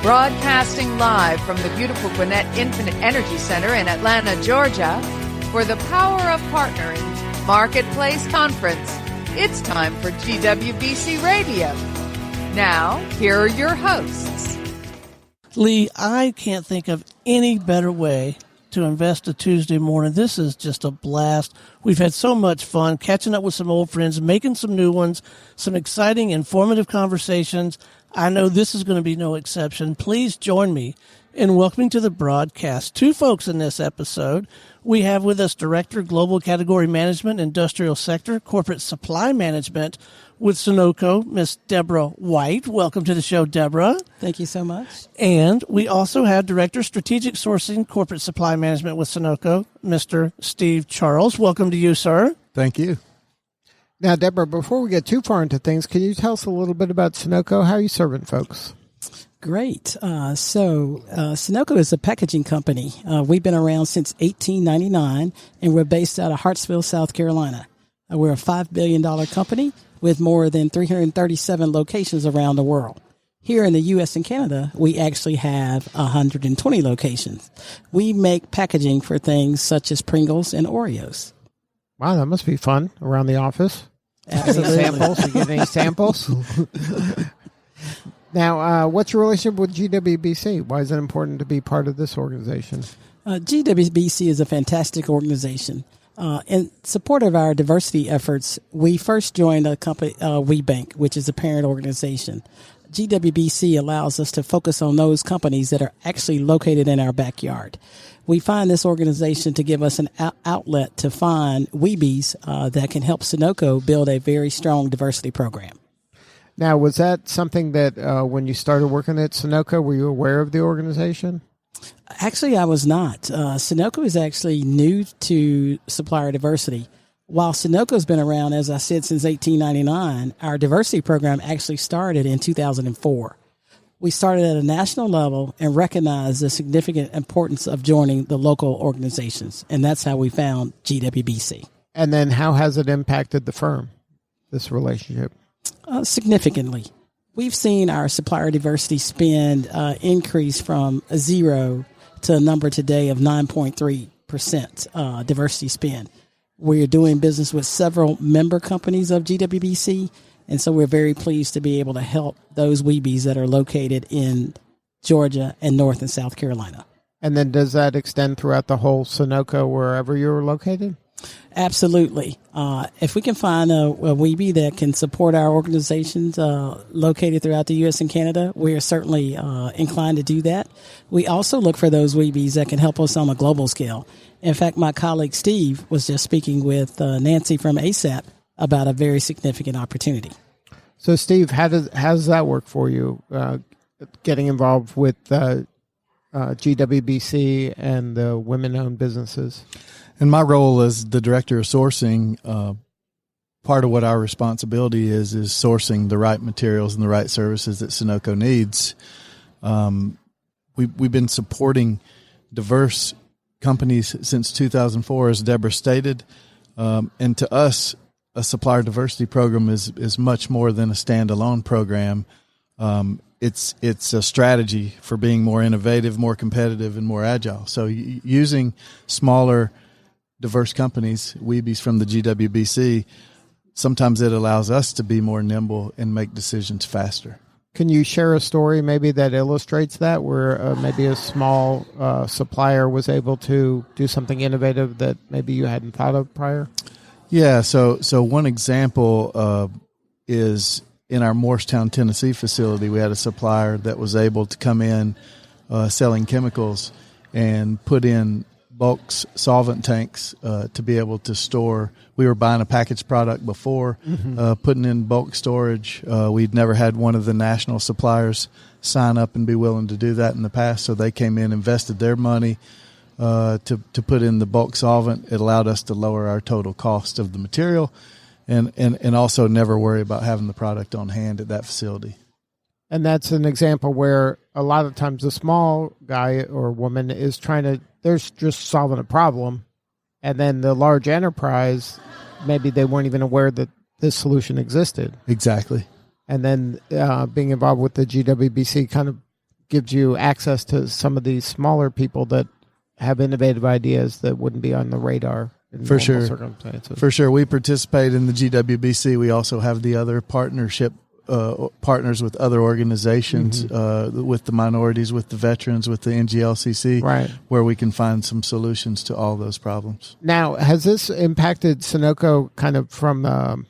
Broadcasting live from the beautiful Gwinnett Infinite Energy Center in Atlanta, Georgia, for the Power of Partnering Marketplace Conference. It's time for GWBC Radio. Now, here are your hosts. Lee, I can't think of any better way to invest a Tuesday morning. This is just a blast. We've had so much fun catching up with some old friends, making some new ones, some exciting, informative conversations. I know this is going to be no exception. Please join me in welcoming to the broadcast two folks in this episode. We have with us Director, Global Category Management, Industrial Sector, Corporate Supply Management with Sunoco, Miss Deborah White. Welcome to the show, Deborah. Thank you so much. And we also have Director, Strategic Sourcing, Corporate Supply Management with Sunoco, Mr. Steve Charles. Welcome to you, sir. Thank you. Now, Deborah, before we get too far into things, can you tell us a little bit about Sunoco? How are you serving folks? Great. Sunoco is a packaging company. We've been around since 1899, and we're based out of Hartsville, South Carolina. We're a $5 billion company with more than 337 locations around the world. Here in the U.S. and Canada, we actually have 120 locations. We make packaging for things such as Pringles and Oreos. Wow, that must be fun around the office. Absolutely. Any samples? You get any samples? Now, what's your relationship with GWBC? Why is it important to be part of this organization? GWBC is a fantastic organization. In support of our diversity efforts, we first joined a company, WeBank, which is a parent organization. GWBC allows us to focus on those companies that are actually located in our backyard. We find this organization to give us an outlet to find Weebies that can help Sunoco build a very strong diversity program. Now, was that something that when you started working at Sunoco, were you aware of the organization? Actually, I was not. Sunoco is actually new to supplier diversity. While Sunoco's been around, as I said, since 1899, our diversity program actually started in 2004. We started at a national level and recognized the significant importance of joining the local organizations, and that's how we found GWBC. And then how has it impacted the firm, this relationship? Significantly. We've seen our supplier diversity spend increase from 0 to a number today of 9.3% diversity spend. We're doing business with several member companies of GWBC, and so we're very pleased to be able to help those Weebies that are located in Georgia and North and South Carolina. And then does that extend throughout the whole Sunoco wherever you're located? Absolutely. If we can find a Weebie that can support our organizations located throughout the U.S. and Canada, we are certainly inclined to do that. We also look for those Weebies that can help us on a global scale. In fact, my colleague Steve was just speaking with Nancy from ASAP about a very significant opportunity. So, Steve, how does that work for you, getting involved with GWBC and the women-owned businesses? In my role as the director of sourcing, part of what our responsibility is sourcing the right materials and the right services that Sunoco needs. We've been supporting diverse companies since 2004, as Deborah stated. And to us, a supplier diversity program is much more than a standalone program. It's a strategy for being more innovative, more competitive, and more agile. So using smaller, diverse companies, Weebies from the GWBC, sometimes it allows us to be more nimble and make decisions faster. Can you share a story maybe that illustrates that, where maybe a small supplier was able to do something innovative that maybe you hadn't thought of prior? Yeah, so one example is in our Morristown, Tennessee facility, we had a supplier that was able to come in selling chemicals and put in bulk solvent tanks to be able to store. We were buying a packaged product before, putting in bulk storage. We'd never had one of the national suppliers sign up and be willing to do that in the past, so they came in, invested their money to put in the bulk solvent. It allowed us to lower our total cost of the material and also never worry about having the product on hand at that facility. And that's an example where a lot of times the small guy or woman is they're just solving a problem. And then the large enterprise, maybe they weren't even aware that this solution existed. Exactly. And then being involved with the GWBC kind of gives you access to some of these smaller people that have innovative ideas that wouldn't be on the radar in For normal sure. circumstances. For sure. We participate in the GWBC. We also have the other partnership partners with other organizations, with the minorities, with the veterans, with the NGLCC, Right. where we can find some solutions to all those problems. Now, has this impacted Sunoco kind of from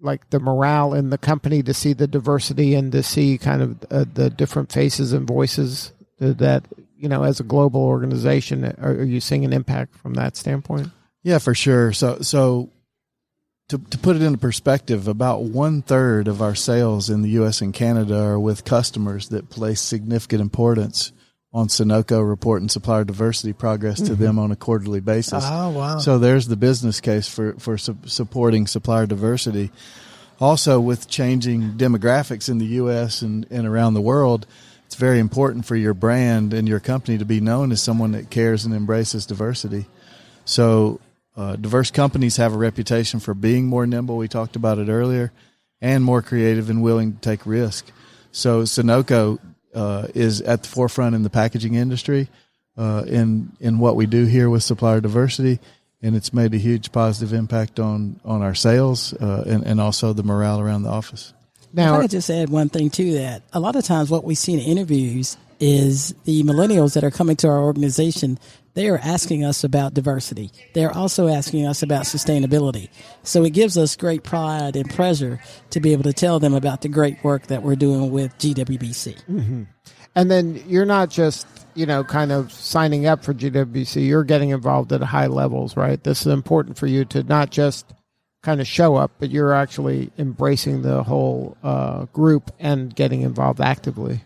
like the morale in the company to see the diversity and to see kind of the different faces and voices that, you know, as a global organization, are you seeing an impact from that standpoint? Yeah, for sure. So to put it into perspective, about 1/3 of our sales in the U.S. and Canada are with customers that place significant importance on Sunoco reporting supplier diversity progress to them on a quarterly basis. Oh, wow. So there's the business case for supporting supplier diversity. Also, with changing demographics in the U.S. and around the world, it's very important for your brand and your company to be known as someone that cares and embraces diversity. So diverse companies have a reputation for being more nimble. We talked about it earlier, and more creative and willing to take risk. So Sunoco is at the forefront in the packaging industry in what we do here with supplier diversity, and it's made a huge positive impact on our sales and also the morale around the office. Now, if I could just add one thing to that. A lot of times what we see in interviews is the millennials that are coming to our organization, they are asking us about diversity. They're also asking us about sustainability. So it gives us great pride and pleasure to be able to tell them about the great work that we're doing with GWBC. Mm-hmm. And then you're not just, you know, kind of signing up for GWBC. You're getting involved at high levels, right? This is important for you to not just kind of show up, but you're actually embracing the whole group and getting involved actively.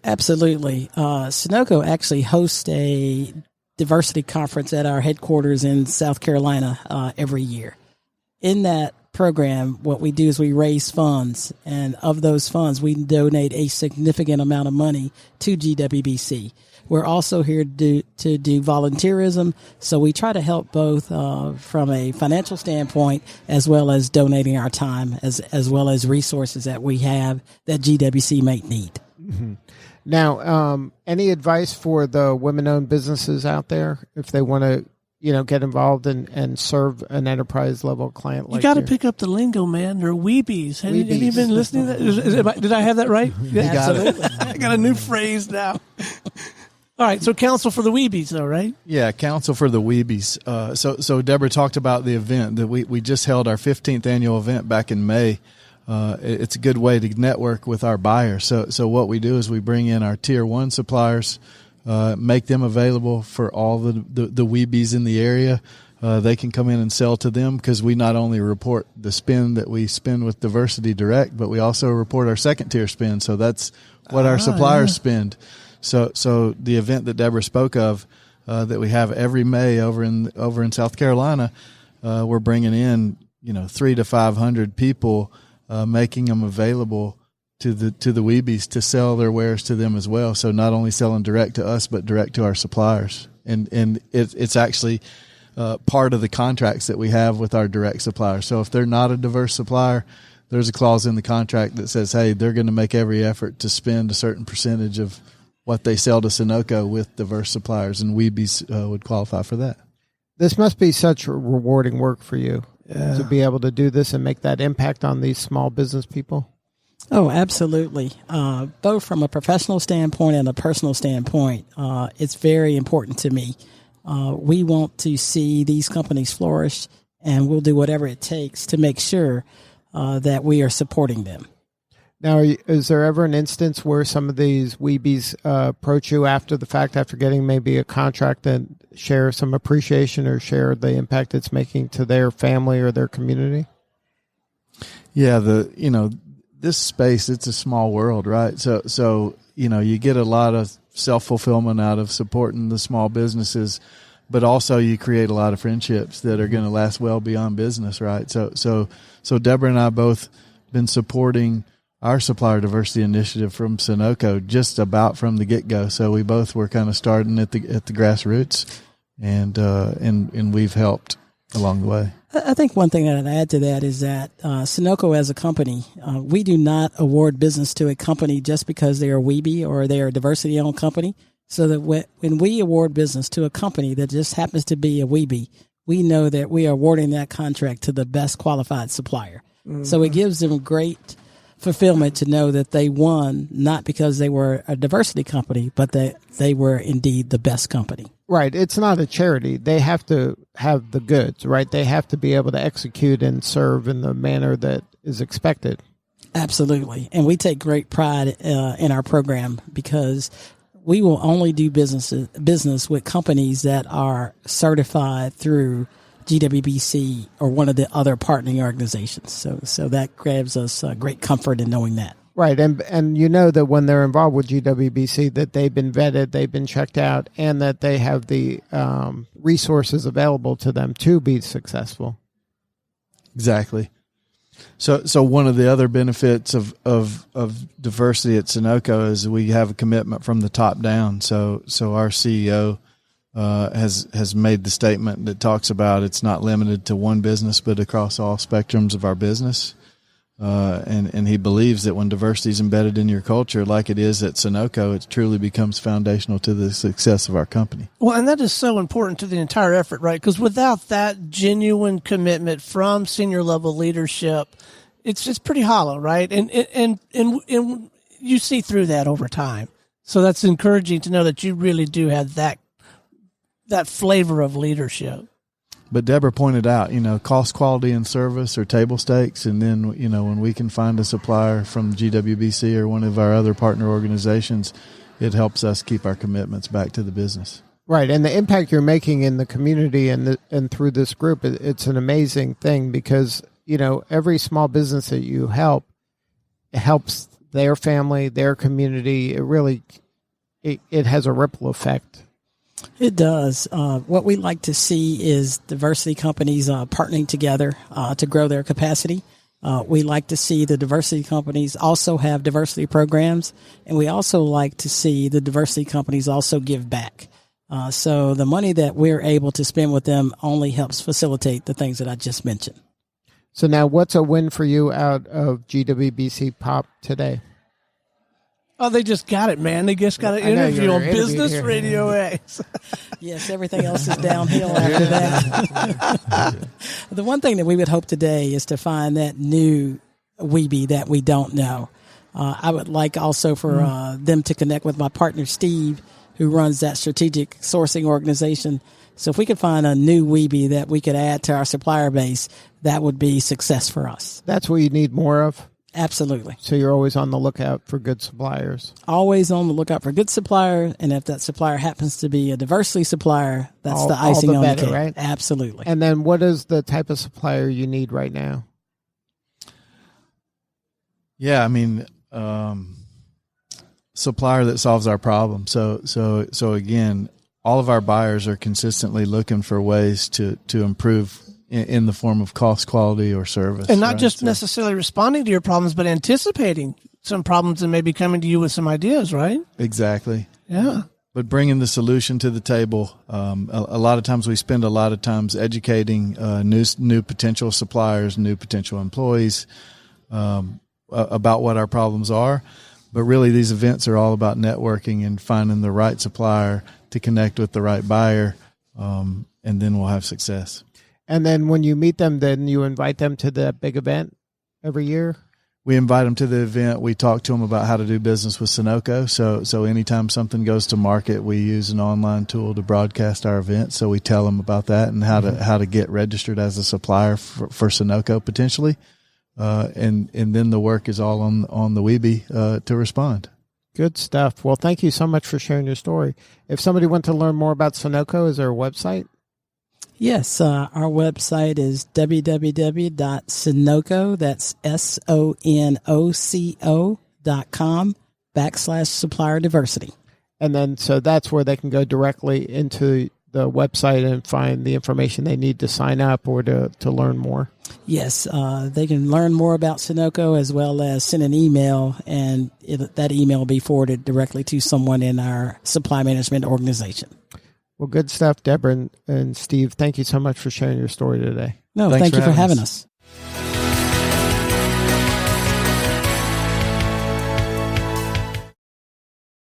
Absolutely. Sunoco actually hosts a diversity conference at our headquarters in South Carolina every year. In that program, what we do is we raise funds, and of those funds, we donate a significant amount of money to GWBC. We're also here to do volunteerism, so we try to help both from a financial standpoint as well as donating our time as well as resources that we have that GWBC might need. Mm-hmm. Now, any advice for the women-owned businesses out there if they want to, you know, get involved and serve an enterprise-level client like you? Got to pick up the lingo, man. They're weebies. Have you been listening to that? Did I have that right? You got it. I got a new phrase now. All right, so counsel for the weebies, though, right? Yeah, counsel for the weebies. So Deborah talked about the event that we just held our 15th annual event back in May. It's a good way to network with our buyers. So what we do is we bring in our tier 1 suppliers, make them available for all the weebies in the area. They can come in and sell to them because we not only report the spend that we spend with Diversity Direct, but we also report our second tier spend. So that's what our suppliers spend. So the event that Deborah spoke of that we have every May over in South Carolina, we're bringing in 300 to 500 people, making them available to the weebies to sell their wares to them as well. So not only selling direct to us, but direct to our suppliers, and it's actually part of the contracts that we have with our direct suppliers. So if they're not a diverse supplier, there's a clause in the contract that says, hey, they're going to make every effort to spend a certain percentage of what they sell to Sunoco with diverse suppliers, and weebies would qualify for that. This must be such rewarding work for you to be able to do this and make that impact on these small business people. Oh, absolutely. Both from a professional standpoint and a personal standpoint, it's very important to me. We want to see these companies flourish, and we'll do whatever it takes to make sure that we are supporting them. Now, is there ever an instance where some of these weebies approach you after the fact, after getting maybe a contract, and share some appreciation or share the impact it's making to their family or their community? Yeah, this space, it's a small world, right? So you get a lot of self-fulfillment out of supporting the small businesses, but also you create a lot of friendships that are going to last well beyond business, right? So Deborah and I both been supporting our supplier diversity initiative from Sunoco just about from the get-go. So we both were kind of starting at the grassroots, and we've helped along the way. I think one thing that I'd add to that is that Sunoco as a company, we do not award business to a company just because they are Weeby or they are a diversity-owned company. So that when we award business to a company that just happens to be a Weeby, we know that we are awarding that contract to the best qualified supplier. Mm-hmm. So it gives them great fulfillment to know that they won not because they were a diversity company, but that they were indeed the best company. Right. It's not a charity. They have to have the goods, right? They have to be able to execute and serve in the manner that is expected. Absolutely. And we take great pride in our program because we will only do business with companies that are certified through GWBC or one of the other partnering organizations. So that gives us great comfort in knowing that. Right, and you know that when they're involved with GWBC that they've been vetted, they've been checked out, and that they have the resources available to them to be successful. Exactly. So one of the other benefits of diversity at Sunoco is we have a commitment from the top down. So our CEO has made the statement that talks about it's not limited to one business, but across all spectrums of our business. And he believes that when diversity is embedded in your culture, like it is at Sunoco, it truly becomes foundational to the success of our company. Well, and that is so important to the entire effort, right? Because without that genuine commitment from senior level leadership, it's just pretty hollow, right? And you see through that over time. So that's encouraging to know that you really do have that flavor of leadership. But Deborah pointed out, cost, quality, and service are table stakes. And then, when we can find a supplier from GWBC or one of our other partner organizations, it helps us keep our commitments back to the business. Right. And the impact you're making in the community and through this group, it's an amazing thing because, every small business that you help, it helps their family, their community. It really, it has a ripple effect. It does. What we like to see is diversity companies partnering together to grow their capacity. We like to see the diversity companies also have diversity programs, and we also like to see the diversity companies also give back. So the money that we're able to spend with them only helps facilitate the things that I just mentioned. So now what's a win for you out of GWBC Pop today? Oh, they just got it, man. They just got an interview on Business here. Radio X. Yes, everything else is downhill after that. The one thing that we would hope today is to find that new Weeby that we don't know. I would like also for them to connect with my partner, Steve, who runs that strategic sourcing organization. So if we could find a new Weeby that we could add to our supplier base, that would be success for us. That's what you need more of? Absolutely. So you're always on the lookout for good suppliers. Always on the lookout for good supplier, and if that supplier happens to be a diversity supplier, that's the icing on the cake. Right? Absolutely. And then what is the type of supplier you need right now? Yeah, supplier that solves our problem. So again, all of our buyers are consistently looking for ways to improve in the form of cost, quality, or service. And not just necessarily responding to your problems, but anticipating some problems and maybe coming to you with some ideas, right? Exactly. Yeah. But bringing the solution to the table. A lot of times we spend a lot of times educating new potential suppliers, new potential employees about what our problems are. But really these events are all about networking and finding the right supplier to connect with the right buyer, and then we'll have success. And then when you meet them, then you invite them to the big event every year? We invite them to the event. We talk to them about how to do business with Sunoco. So anytime something goes to market, we use an online tool to broadcast our event. So we tell them about that and how to get registered as a supplier for Sunoco potentially. And then the work is all on the Weeby to respond. Good stuff. Well, thank you so much for sharing your story. If somebody wants to learn more about Sunoco, is there a website? Yes, our website is www.sunoco, that's SONOCO.com/supplier diversity. And then, so that's where they can go directly into the website and find the information they need to sign up or to learn more. Yes, they can learn more about Sunoco as well as send an email, and that email will be forwarded directly to someone in our supply management organization. Well, good stuff, Deborah and Steve. Thank you so much for sharing your story today. No, Thanks thank you for having having us. us.